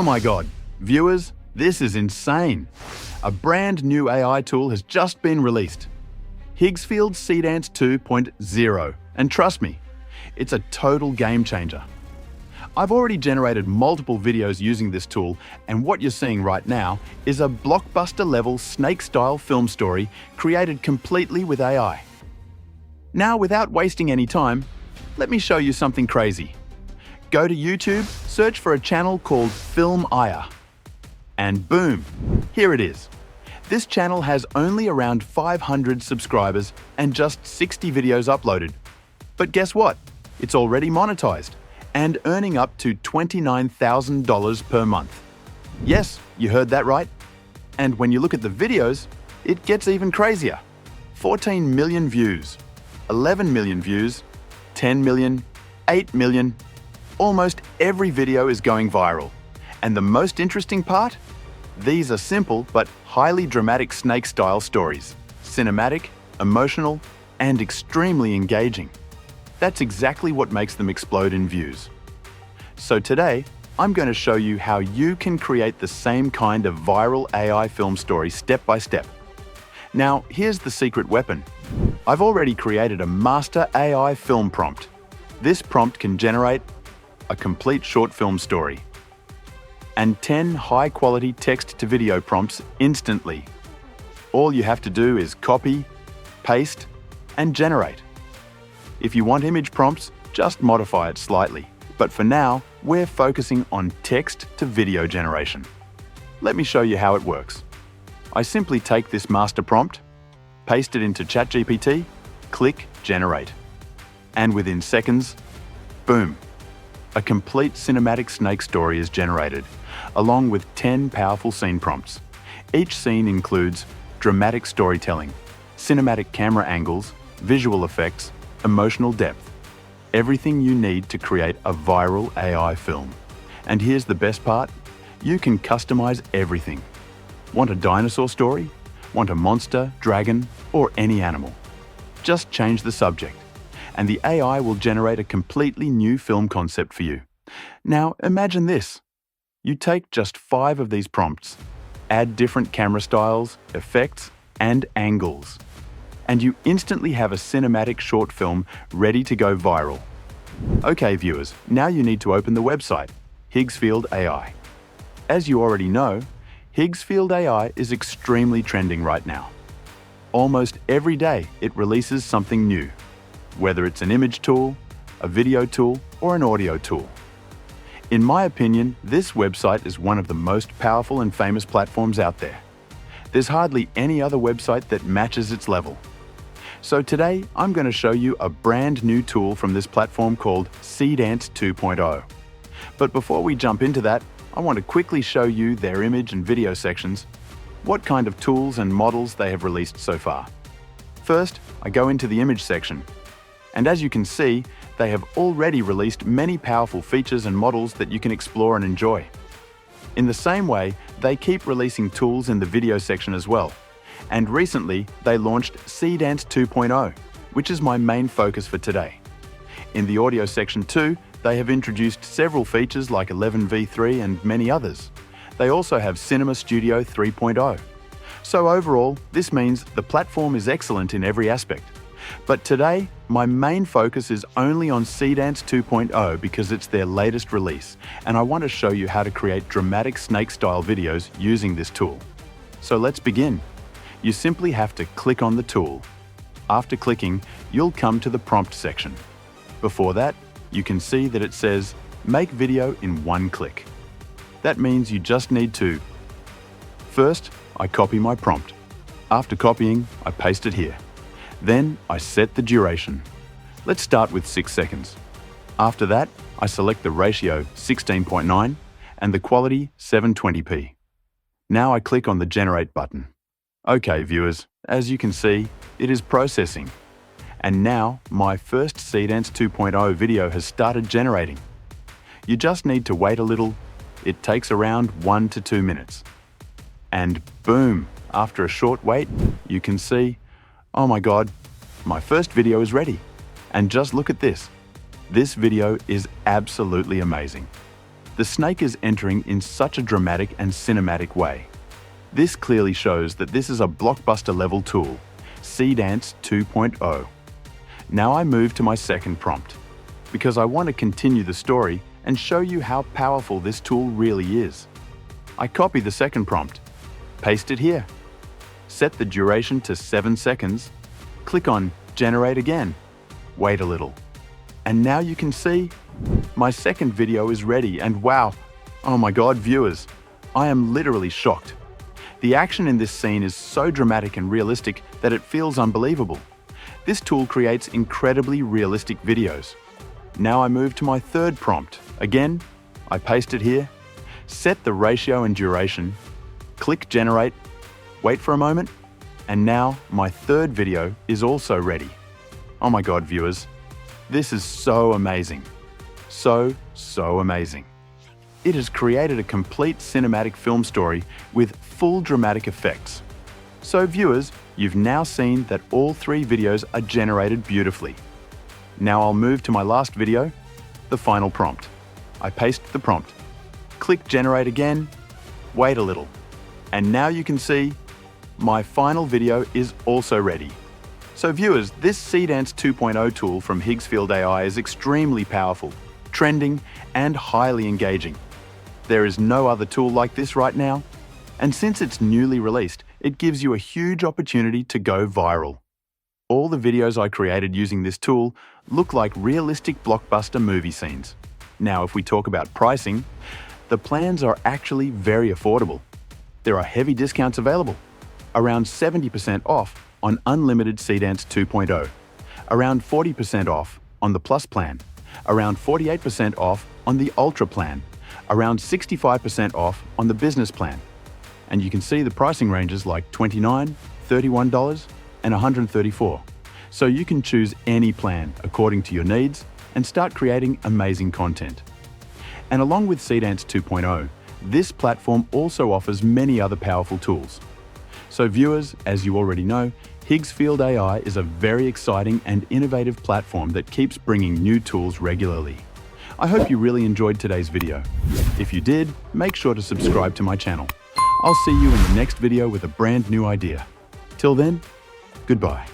Oh my God, viewers, this is insane. A brand new AI tool has just been released. Highfield AI 2.0, and trust me, it's a total game changer. I've already generated multiple videos using this tool, and what you're seeing right now is a blockbuster-level snake-style film story created completely with AI. Now, without wasting any time, let me show you something crazy. Go to YouTube, search for a channel called Film AI, and boom, here it is. This channel has only around 500 subscribers and just 60 videos uploaded. But guess what? It's already monetized and earning up to $29,000 per month. Yes, you heard that right. And when you look at the videos, it gets even crazier. 14 million views, 11 million views, 10 million, 8 million. Almost every video is going viral. And the most interesting part? These are simple but highly dramatic snake-style stories. Cinematic, emotional, and extremely engaging. That's exactly what makes them explode in views. So today, I'm going to show you how you can create the same kind of viral AI film story step by step. Now, here's the secret weapon. I've already created a master AI film prompt. This prompt can generate a complete short film story and 10 high-quality text-to-video prompts instantly. All you have to do is copy, paste, and generate. If you want image prompts, just modify it slightly. But for now, we're focusing on text-to-video generation. Let me show you how it works. I simply take this master prompt, paste it into ChatGPT, click Generate. And within seconds, boom, a complete cinematic snake story is generated, along with 10 powerful scene prompts. Each scene includes dramatic storytelling, cinematic camera angles, visual effects, emotional depth. Everything you need to create a viral AI film. And here's the best part, you can customize everything. Want a dinosaur story? Want a monster, dragon, or any animal? Just change the subject, and the AI will generate a completely new film concept for you. Now, imagine this. You take just 5 of these prompts, add different camera styles, effects, and angles, and you instantly have a cinematic short film ready to go viral. Okay, viewers, now you need to open the website, Highfield AI. As you already know, Highfield AI is extremely trending right now. Almost every day it releases something new, whether it's an image tool, a video tool, or an audio tool. In my opinion, this website is one of the most powerful and famous platforms out there. There's hardly any other website that matches its level. So today, I'm going to show you a brand new tool from this platform called AI 2.0. But before we jump into that, I want to quickly show you their image and video sections, what kind of tools and models they have released so far. First, I go into the image section. And as you can see, they have already released many powerful features and models that you can explore and enjoy. In the same way, they keep releasing tools in the video section as well. And recently, they launched AI 2.0, which is my main focus for today. In the audio section too, they have introduced several features like 11v3 and many others. They also have Cinema Studio 3.0. So overall, this means the platform is excellent in every aspect. But today, my main focus is only on AI 2.0 because it's their latest release, and I want to show you how to create dramatic snake-style videos using this tool. So let's begin. You simply have to click on the tool. After clicking, you'll come to the prompt section. Before that, you can see that it says, Make video in one click. That means you just need to. First, I copy my prompt. After copying, I paste it here. Then I set the duration. Let's start with 6 seconds. After that, I select the ratio 16.9 and the quality 720p. Now I click on the Generate button. Okay, viewers, as you can see, it is processing. And now my first AI 2.0 video has started generating. You just need to wait a little. It takes around 1 to 2 minutes. And boom, after a short wait, you can see, oh my God, my first video is ready. And just look at this. This video is absolutely amazing. The snake is entering in such a dramatic and cinematic way. This clearly shows that this is a blockbuster level tool, Seedance 2.0. Now I move to my second prompt, because I want to continue the story and show you how powerful this tool really is. I copy the second prompt, paste it here, set the duration to 7 seconds, click on Generate again, wait a little, and now you can see my second video is ready. And wow, oh my God, viewers, I am literally shocked. The action in this scene is so dramatic and realistic that it feels unbelievable. This tool creates incredibly realistic videos. Now I move to my third prompt. Again, I paste it here, set the ratio and duration, click Generate, wait for a moment, and now my third video is also ready. Oh my God, viewers, this is so amazing. So amazing. It has created a complete cinematic film story with full dramatic effects. So viewers, you've now seen that all 3 videos are generated beautifully. Now I'll move to my last video, the final prompt. I paste the prompt, click Generate again, wait a little, and now you can see my final video is also ready. So viewers, this Seedance 2.0 tool from Highfield AI is extremely powerful, trending, and highly engaging. There is no other tool like this right now, and since it's newly released, it gives you a huge opportunity to go viral. All the videos I created using this tool look like realistic blockbuster movie scenes. Now, if we talk about pricing, the plans are actually very affordable. There are heavy discounts available, around 70% off on unlimited Seedance 2.0, around 40% off on the Plus plan, around 48% off on the Ultra plan, around 65% off on the Business plan. And you can see the pricing ranges like $29, $31, and $134. So you can choose any plan according to your needs and start creating amazing content. And along with Seedance 2.0, this platform also offers many other powerful tools. So viewers, as you already know, Highfield AI is a very exciting and innovative platform that keeps bringing new tools regularly. I hope you really enjoyed today's video. If you did, make sure to subscribe to my channel. I'll see you in the next video with a brand new idea. Till then, goodbye.